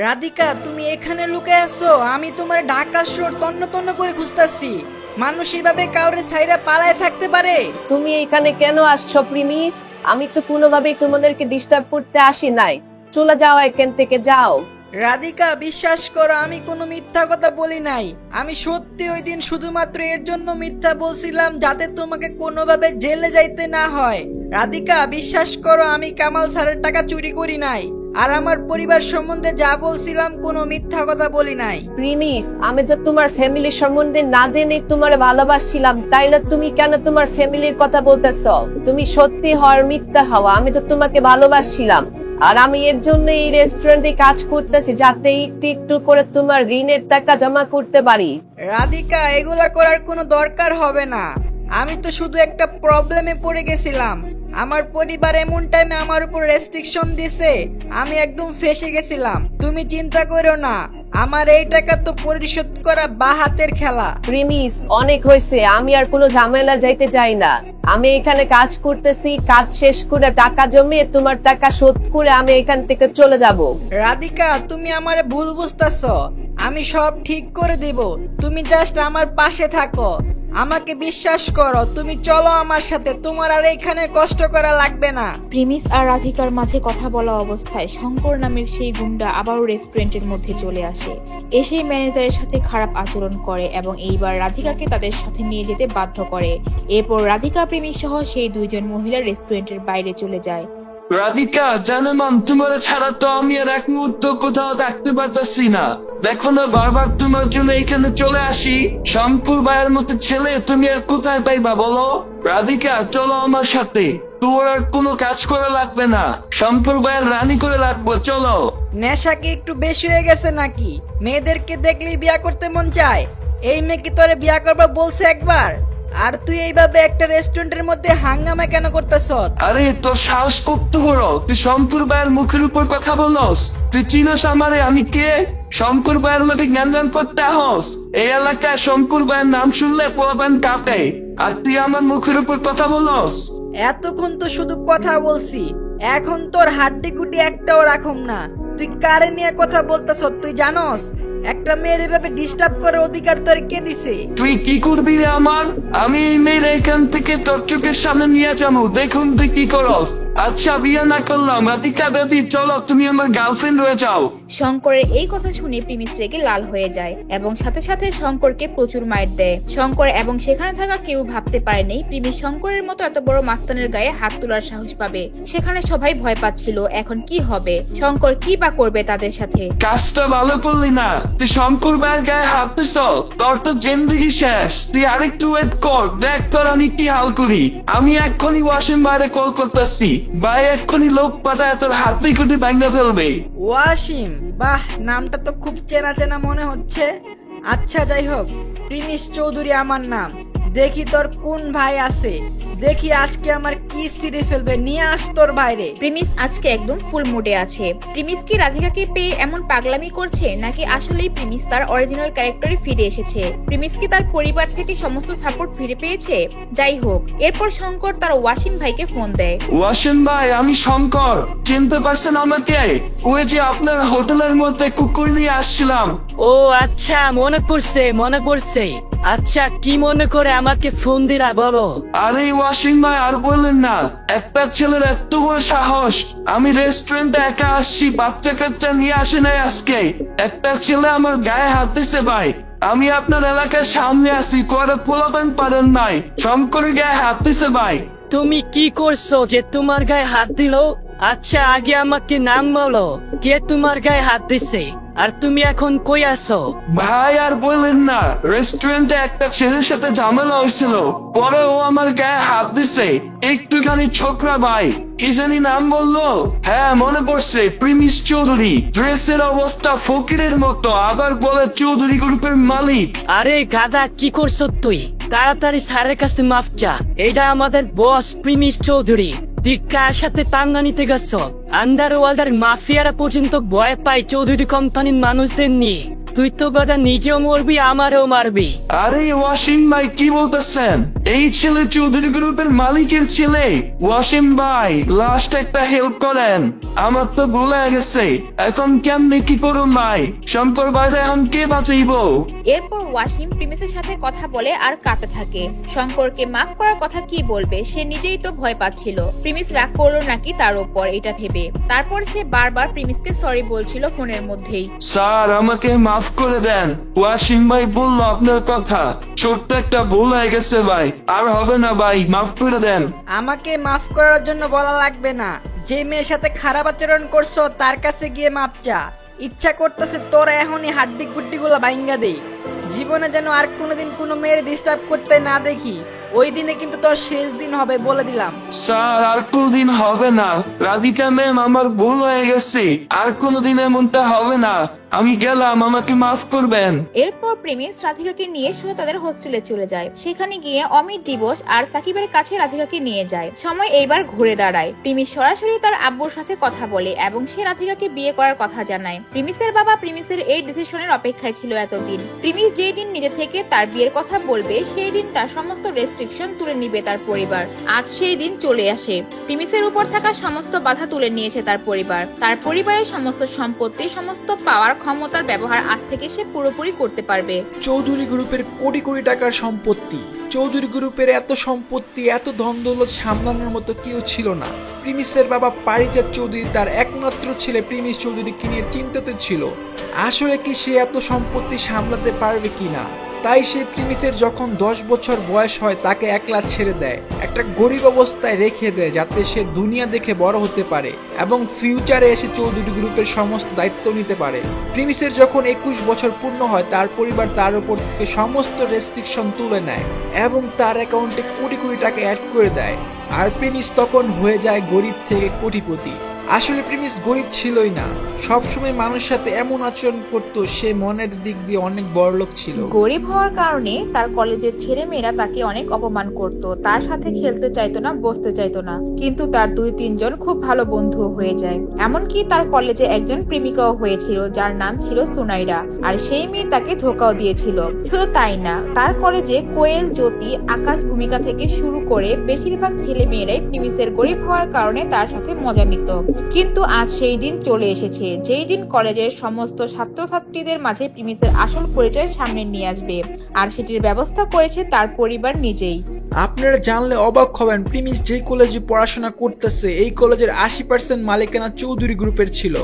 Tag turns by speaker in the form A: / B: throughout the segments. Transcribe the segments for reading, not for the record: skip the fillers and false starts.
A: রাধিকা, তুমি এখানে লুকে আছো? আমি তোমার ঢাকা শহর তন্ন তন্ন করে খুঁজতাছি। মানুষ এভাবে কাউরে ছাইরা পালায় থাকতে পারে?
B: তুমি এখানে কেন আসছো প্রিমিস? আমি তো কোনোভাবেই তোমাদেরকে ডিস্টার্ব করতে আসি নাই। চলে যাও, এখান থেকে যাও।
A: রাধিকা, বিশ্বাস করো, আমি কোনো মিথ্যা কথা বলি নাই। আমি সত্যি ওই দিন শুধুমাত্র এর জন্য মিথ্যা বলছিলাম যাতে তোমাকে কোনোভাবে জেলে যাইতে না হয়। রাধিকা, বিশ্বাস করো, আমি কামাল স্যারের টাকা চুরি করি নাই। আর আমার পরিবার সম্বন্ধে যা বলছিলাম কোনো মিথ্যা কথা বলি নাই।
B: প্রিমিস, আমি তো তোমার ফ্যামিলির সম্বন্ধে না জেনে তোমার ভালোবাসছিলাম, তাইলে তুমি কেন তোমার ফ্যামিলির কথা বলতেছো? তুমি সত্যি হওয়ার মিথ্যা হওয়া, আমি তো তোমাকে ভালোবাসছিলাম। আর আমি এর জন্য এই রেস্টুরেন্টে কাজ করতেছি, যাতে একটু একটু করে তোমার ঋণের টাকা জমা করতে পারি।
A: রাধিকা, এগুলা করার কোনো দরকার হবে না। আমি তো শুধু একটা প্রবলেমে পড়ে গেছিলাম। আমার পরিবার এমন টাইমে আমার উপর রেস্ট্রিকশন দিছে, আমি একদম ফেঁসে গেছিলাম। তুমি চিন্তা করো না, আমার এই টাকা তো পরিশোধ করা বাহাতের খেলা।
B: প্রিমিস, অনেক হয়েছে, আমি আর কোনো ঝামেলা যাইতে চাই না। আমি এখানে কাজ করতেছি, কাজ শেষ করে টাকা জমিয়ে তোমার টাকা শোধ করে আমি এখান থেকে চলে যাব।
A: রাধিকা, তুমি আমারে ভুল বুঝতাছো। আমি সব ঠিক করে দিব, তুমি জাস্ট আমার পাশে থাকো। আমাকে বিশ্বাস করো, তুমি চলো আমার সাথে, তোমার আর এখানে কষ্ট করা লাগবে না।
C: প্রিমিস আর রাধিকার মাঝে কথা বলা অবস্থায় শঙ্কর নামের সেই গুন্ডা আবারও রেস্টুরেন্টের মধ্যে চলে আসে। এসে ম্যানেজারের সাথে খারাপ আচরণ করে এবং এইবার রাধিকাকে তাদের সাথে নিয়ে যেতে বাধ্য করে। এরপর রাধিকা প্রিমিস সহ সেই দুইজন মহিলা রেস্টুরেন্টের বাইরে চলে যায়।
D: রাধিকা, জানো মান, তোমার ছাড়া তো আমি আর এক মুহূর্ত কোথাও থাকতে পারতেছি না। দেখো না, বারবার তোমার জন্য এখানে চলে আসি। শঙ্কর ভাইয়ের মতো ছেলে তুমি আর কোথায় পাইবা বলো? রাধিকা, চলো আমার সাথে। তোর আর কোনো কাজ করা লাগবে না, শঙ্কর ভাইয়ের রানী করে রাখবো, চলো।
A: নেশা কি একটু বেশি হয়ে গেছে নাকি? মেয়েদেরকে দেখলেই বিয়া করতে মন চায়। এই মেয়ে কি তোরে বিয়া করবা বলছে একবার? আর তুই এইভাবে একটা রেস্টুরেন্টের মধ্যে হাঙ্গামা কেন করতেছ?
D: আরে, তোর সাহস করতে বড়, তুই শঙ্কর ভাইয়ের মুখের উপর কথা বলস? তুই চিনস আমারে? আমি কে? শঙ্কর ভাইয়ের লোকে জ্ঞান করতে আহস? এই এলাকায় শঙ্কর ভাইয়ের নাম শুনলে পোলাপান কাঁপে, আর তুই আমার মুখের উপর কথা বলস?
A: এতক্ষণ তো শুধু কথা বলছি, এখন তোর হাড্ডি গুড্ডি একটাও রাখুম না। তুই কারে নিয়ে কথা বলতেছ তুই জানস? একটা মেয়ের এভাবে ডিস্টার্ব করার অধিকার তোর কে দিছে?
D: তুই কি করবি রে আমার? আমি এই মেয়ের এখান থেকে তোর চোখের সামনে নিয়ে যাবো, দেখুন তুই কি করস। আচ্ছা, বিয়ে না করলাম, রাধিকা বেবি, চলো, তুমি আমার গার্লফ্রেন্ড হয়ে যাও।
C: শঙ্করের এই কথা শুনে প্রিমিস রেগে লাল হয়ে যায় এবং সাথে সাথে শঙ্করকে প্রচুর মাইর দেয়। শঙ্কর এবং সেখানে থাকা কেউ ভাবতে পারেনি প্রিমিস শঙ্করের মতো এত বড় মাস্তানের গায়ে হাত তোলার সাহস পাবে। সেখানে সবাই ভয় পাচ্ছিল এখন কি হবে, শঙ্কর কি বা করবে তাদের সাথে।
D: কাজটা ভালো করলি না, তুই শঙ্কর ভাইয়ের গায়ে হাত দিস, তোর তো জিন্দেগি শেষ। তুই আরেকটু ওয়েট কর, দেখ তোর আমি কি হাল করি। আমি এক্ষুনি ওয়াসিম বাইরে কল করতেছি, ভাই এক্ষুনি লোক পাঠায় তোর হাত পিকুটি ভাঙা ফেলবে।
A: ওয়াসিম, বাহ, নামটা তো খুব চেনা চেনা মনে হচ্ছে। আচ্ছা, যাই হোক, প্রিমিস চৌধুরী আমার নাম। দেখি তোর কোন ভাই আছে, দেখি আজকে আমার কি সিরে ফেলবে। নিয়ে আস তোর বাইরে।
C: প্রিমিস আজকে একদম ফুল মুডে আছে। প্রিমিস কি রাধিকাকে পেয়ে এমন পাগলামি করছে, নাকি আসলেই প্রিমিস তার অরিজিনাল ক্যারেক্টারে ফিরে এসেছে? প্রিমিস কি তার পরিবার থেকে সমস্ত সাপোর্ট ফিরে পেয়েছে? যাই হোক, এরপর শঙ্কর তার ওয়াসিম ভাইকে ফোন দেয়।
D: ওয়াসিম ভাই, আমি শঙ্কর, চিনতে পারছেন আমাকে? ওই যে আপনার হোটেলের মধ্যে কুকুর নিয়ে আসছিলাম।
E: ও আচ্ছা, মনে পড়ছে। আচ্ছা, কি মনে করে আমাকে ফোন দিলা বলো?
D: আরে ওয়াসিম ভাই, আর বললেন না, একটা ছেলের এত বড় সাহস। আমি রেস্টুরেন্টে একা আসছি, বাচ্চা কাচ্চা নিয়ে আসে নাই আজকে। একটা ছেলে আমার গায়ে হাত দিছে ভাই। আমি আপনার এলাকার সামনে আসি, করে পোলাপান পারেন নাই, শঙ্করের গায়ে হাত দিছে ভাই।
E: তুমি কি করছো যে তোমার গায়ে হাত দিল? আচ্ছা, আগে আমাকে নাম বলো, কে তোমার গায়ে হাত দিছে আর তুমি এখন কই আছো?
D: ভাই আর বললেন না, রেস্টুরেন্টে একটা ছেলের সাথে ঝামেলা হয়েছিল, পরে ও আমার গায়ে হাত দিছে। একটুখানি ছোকরা ভাই, কি জানি নাম বললো। হ্যাঁ, মনে পড়ছে, প্রিমিস চৌধুরী। ড্রেসের অবস্থা ফকিরের মতো, আবার বলে চৌধুরী গ্রুপের মালিক।
E: আরে গাধা, কি করছো তুই? তাড়াতাড়ি স্যারের কাছে মাফ চা। এইটা আমাদের বস প্রিমিস চৌধুরী। তুই কার সাথে পাঙ্গা নিতে গেছো? আন্ডারওয়ার্ল্ডের মাফিয়ারা পর্যন্ত ভয় পায় চৌধুরী কোম্পানির মানুষদের নিয়ে। তুই তো কথা নিজেও মরবি আমারও মারবি।
D: আরে ওয়াসিম ভাই কি বলতেছেন? এই ছেলে চৌধুরী গ্রুপের মালিকের ছেলে। ওয়াসিম ভাই লাস্ট একটা হেল্প করেন, আমার তো ভুলে গেছে, এখন কেমনে কি করুন ভাই? শঙ্কর ভাই এখন কে বাঁচাইবো?
C: এরপর ওয়াসিম প্রিমিসের সাথে কথা বলে আর কাঁদতে থাকে। শঙ্করকে মাফ করার কথা কি বলবে, সে নিজেই তো ভয় পাচ্ছিল প্রিমিস রাগ করলো নাকি তার উপর এটা ভেবে। তারপর সে বারবার প্রিমিসকে সরি বলছিল ফোনের মধ্যেই।
D: স্যার আমাকে মাফ করে দেন, ওয়াসিম ভাই বললো আপনার কথা, ছোট্ট একটা ভুল হয়ে গেছে ভাই, আর হবে না ভাই, মাফ করে দেন।
A: আমাকে মাফ করার জন্য বলা লাগবে না, যে মেয়ের সাথে খারাপ আচরণ করছো তার কাছে গিয়ে মাপ চা। ইচ্ছা করতেছে তোরা এখনই হাড্ডি গুড্ডি গুলা ভাঙ্গা দেই, জীবনে যেন আর কোনোদিন কোনো মেয়ের ডিস্টার্ব করতে না দেখি। ওই দিনে কিন্তু তোর শেষ দিন হবে বলে দিলাম।
D: স্যার আর কোনদিন হবে না, রাধিকা ম্যাম আমার ভুল হয়ে গেছে, আর কোনোদিন এমনটা হবে না, আমি গেলাম, আমাকে মাফ করবেন।
C: এরপর প্রেমিস রাধিকাকে নিয়ে সোজা তাদের হোস্টেলে চলে যায়। সেখানে গিয়ে অমিত, দিবস আর সাকিবের কাছে রাধিকাকে নিয়ে যায়। সময় এইবার ঘুরে দাঁড়ায়। প্রেমিস সরাসরি তার আব্বুর সাথে কথা বলে এবং সে রাধিকাকে বিয়ে করার কথা জানায়। প্রেমিসের বাবা প্রেমিসের এই ডিসিশনের অপেক্ষায় ছিল এতদিন। প্রেমিস যেই দিন নিজে থেকে তার বিয়ের কথা বলবে সেই দিন তার সমস্ত রেস্ট্রিকশন তুলে নিবে তার পরিবার। আজ সেই দিন চলে আসে। প্রেমিসের উপর থাকা সমস্ত বাধা তুলে নিয়েছে তার পরিবার। তার পরিবারের সমস্ত সম্পত্তি, সমস্ত পাওয়ার, ক্ষমতার ব্যবহার আজ থেকে সে পুরোপুরি করতে পারবে।
F: চৌধুরী গ্রুপের কোটি কোটি টাকার সম্পত্তি, চৌধুরী গ্রুপের এত সম্পত্তি, এত ধন দৌলত সামলানোর মতো কেউ ছিল না। প্রিমিসের বাবা পারিজাত চৌধুরী তার একমাত্র ছেলে প্রিমিস চৌধুরীকে নিয়ে চিন্তিত ছিল, আসলে কি সে এত সম্পত্তি সামলাতে পারবে কিনা। তাই সে প্রিমিসের যখন 10 বছর বয়স হয় তাকে একলা ছেড়ে দেয়, একটা গরিব অবস্থায় রেখে দেয়, যাতে সে দুনিয়া দেখে বড় হতে পারে এবং ফিউচারে এসে চৌধুরী গ্রুপের সমস্ত দায়িত্ব নিতে পারে। প্রিমিসের যখন 21 বছর পূর্ণ হয় তার পরিবার তার উপর থেকে সমস্ত রেস্ট্রিকশন তুলে নেয় এবং তার অ্যাকাউন্টে কোটি কোটি টাকা অ্যাড করে দেয়। আর প্রিমিস তখন হয়ে যায় গরিব থেকে কোটিপতি। আসলে প্রিমিস গরিব ছিলই না, সবসময় মানুষের সাথে এমন আচরণ করতো, সে মনের দিক দিয়ে অনেক বড়লোক ছিল।
C: গরিব হওয়ার কারণে তার কলেজের ছেলেমেয়েরা তাকে অনেক অপমান করত, তার সাথে খেলতে চাইতো না, বসতে চাইতো না। কিন্তু তার 2-3 জন খুব ভালো বন্ধু হয়ে যায়। এমনকি তার কলেজে একজন প্রেমিকাও হয়েছিল যার নাম ছিল সুনাইরা, আর সেই মেয়ে তাকে ধোকাও দিয়েছিল। শুধু তাই না, তার কলেজে কোয়েল, জ্যোতি, আকাশ, ভূমিকা থেকে শুরু করে বেশিরভাগ ছেলে মেয়েরাই প্রিমিসের গরিব হওয়ার কারণে তার সাথে মজা নিত। কিন্তু আজ সেই দিন চলে এসেছে, যেই দিন কলেজের সমস্ত ছাত্রছাত্রীদের মাঝে প্রিমিসের আসল পরিচয় সামনে নিয়ে আসবে, আর সেটির ব্যবস্থা করেছে তার পরিবার নিজেই।
F: আপনারা জানলে অবাক হবেন, প্রিমিস যেই কলেজে পড়াশোনা করতেছে এই কলেজের 80% মালিকানা চৌধুরী গ্রুপের ছিল।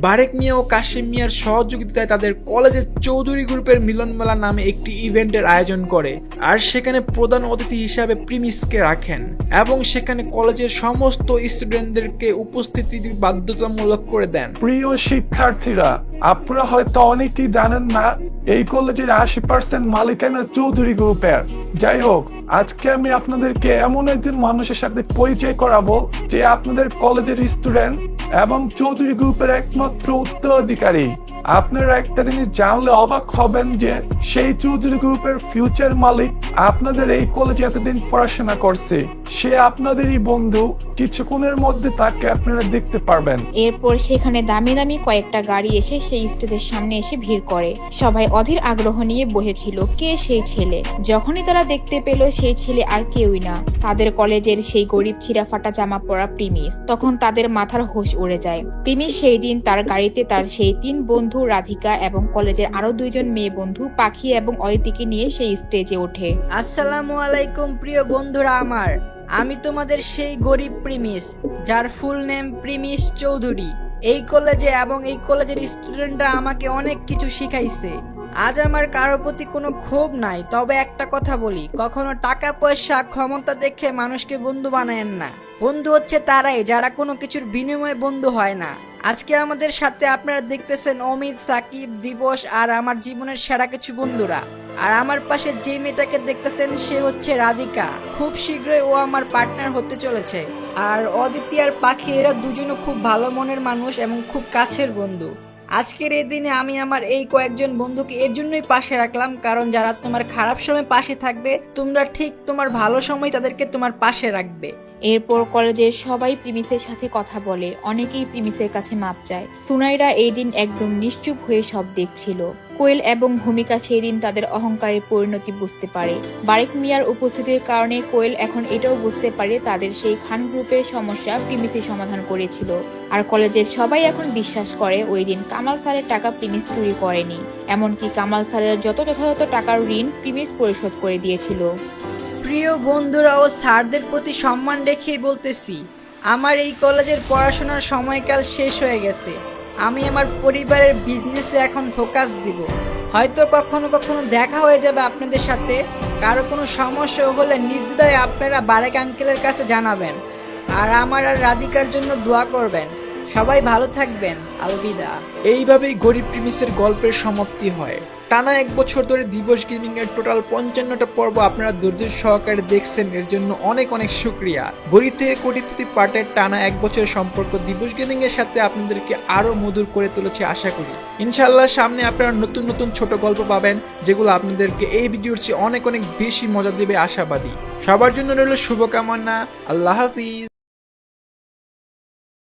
F: বারেক মিয়া ও কাশিম মিয়ার সহযোগিতায় তাদের কলেজের চৌধুরী গ্রুপের মিলন মেলা নামে একটি ইভেন্টের আয়োজন করে, আর সেখানে প্রধান অতিথি হিসাবে প্রিমিসকে রাখেন এবং সেখানে কলেজের সমস্ত স্টুডেন্টদেরকে উপস্থিতি বাধ্যতামূলক করে দেন।
G: প্রিয় শিক্ষার্থীরা, আপনারা হয়তো অনেকেই জানেন না এই কলেজের 80% মালিকানা চৌধুরী গ্রুপের। যাই হোক, আজকে আমি আপনাদেরকে এমন একজন মানুষের সাথে পরিচয় করাবো যে আপনাদের কলেজের স্টুডেন্ট এবং চৌধুরী গ্রুপের একমাত্র উত্তরাধিকারী। আপনারা একটা জিনিস জানলে অবাক হবেন যে সেই চৌধুরী গ্রুপের ফিউচার মালিক আপনাদের এই কলেজে এতদিন পড়াশোনা করছে, সে আপনাদেরই বন্ধু। কিছুক্ষণের মধ্যে তাকে আপনারা দেখতে পারবেন।
C: এরপর সেখানে দামি দামি কয়েকটা গাড়ি এসে সেই স্টেজের সামনে এসে ভিড় করে। সবাই অধীর আগ্রহ নিয়ে বসেছিল কে সেই ছেলে। যখনই তারা দেখতে পেল সেই ছেলে আর কেউই না, তাদের কলেজের সেই গরিব ছিঁড়া ফাটা জামা পরা প্রিমিস। তখন তাদের মাথার হোশ উড়ে যায়। প্রিমিস সেই দিন তার গাড়িতে তার সেই 3 বন্ধু রাধিকা এবং কলেজের আরো 2 জন মেয়ে বন্ধু পাখি এবং অদিতিকে নিয়ে সেই স্টেজে ওঠে।
A: আসসালামু আলাইকুম প্রিয় বন্ধুরা আমার, আমি তোমাদের সেই গরিব প্রিমিস, যার ফুল নেম প্রিমিস চৌধুরী। এই কলেজে এবং এই কলেজের স্টুডেন্টরা আমাকে অনেক কিছু শিখাইছে। আজ আমার কারোর প্রতি কোনো ক্ষোভ নাই, তবে একটা কথা বলি, কখনো টাকা পয়সা ক্ষমতা দেখে মানুষকে বন্ধু বানায়েন না। বন্ধু হচ্ছে তারাই যারা কোনো কিছুর বিনিময়ে বন্ধু হয় না। আজকে আমাদের সাথে আপনারা দেখতেছেন অমিত, সাকিব, দিবস আর আমার জীবনের সেরা কিছু বন্ধুরা। আর আমার পাশে যে মেয়েটাকে দেখতেছেন সে হচ্ছে রাধিকা। খুব শীঘ্রই ও আমার পার্টনার হতে চলেছে। আর অদিতি আর পাখি এরা দুজনও খুব ভালো মনের মানুষ এবং খুব কাছের বন্ধু। আজকের এই দিনে আমি আমার এই কয়েকজন বন্ধুকে এর জন্যই পাশে রাখলাম, কারণ যারা তোমার খারাপ সময় পাশে থাকবে, তোমরা ঠিক তোমার ভালো সময় তাদেরকে তোমার পাশে রাখবে।
C: এরপর কলেজের সবাই প্রিমিসের সাথে কথা বলে, অনেকেই প্রিমিসের কাছে মাপ চায়। সুনাইরা এই দিন একদম নিশ্চুপ হয়ে সব দেখছিল। কোয়েল এবং ভূমিকা সেই দিন তাদের অহংকারের পরিণতি বুঝতে পারে। বারেক মিয়ার উপস্থিতির কারণে কোয়েল এখন এটাও বুঝতে পারে তাদের সেই খান গ্রুপের সমস্যা প্রিমিসই সমাধান করেছিল। আর কলেজের সবাই এখন বিশ্বাস করে ওই দিন কামাল স্যারের টাকা প্রিমিস চুরি করেনি, এমনকি কামাল স্যারের যত যথাযথ টাকার ঋণ প্রিমিস পরিশোধ করে দিয়েছিল।
A: প্রিয় বন্ধুরা ও স্যারদের প্রতি সম্মান রেখেই বলতেছি, আমার এই কলেজের পড়াশোনার সময়কাল শেষ হয়ে গেছে। আমি আমার পরিবারের বিজনেসে এখন ফোকাস দিব। হয়তো কখনো কখনো দেখা হয়ে যাবে আপনাদের সাথে। কারো কোনো সমস্যা হলে নির্দ্বিধায় আপনারা বারেক আঙ্কেলের কাছে জানাবেন। আর আমার আর রাধিকার জন্য দোয়া করবেন। সবাই ভালো থাকবেন। আলবিদা।
F: এইভাবেই গরিব প্রিমিসের গল্পের সমাপ্তি হয়। টানা 1 বছর ধরে দিবস গেমিং এর টোটাল 55টা পর্ব আপনারা ধৈর্য সহকারে দেখছেন, এর জন্য অনেক অনেক শুকরিয়া। গরিব থেকে কোটিপতি পার্টের টানা 1 বছরের সম্পর্ক দিবস গেমিং এর সাথে আপনাদেরকে আরো মধুর করে তুলেছে আশা করি। ইনশাআল্লাহ সামনে আপনারা নতুন নতুন ছোট গল্প পাবেন, যেগুলো আপনাদেরকে এই ভিডিওর চেয়ে অনেক অনেক বেশি মজা দেবে আশাবাদী। সবার জন্য রইল শুভকামনা। আল্লাহ হাফিজ।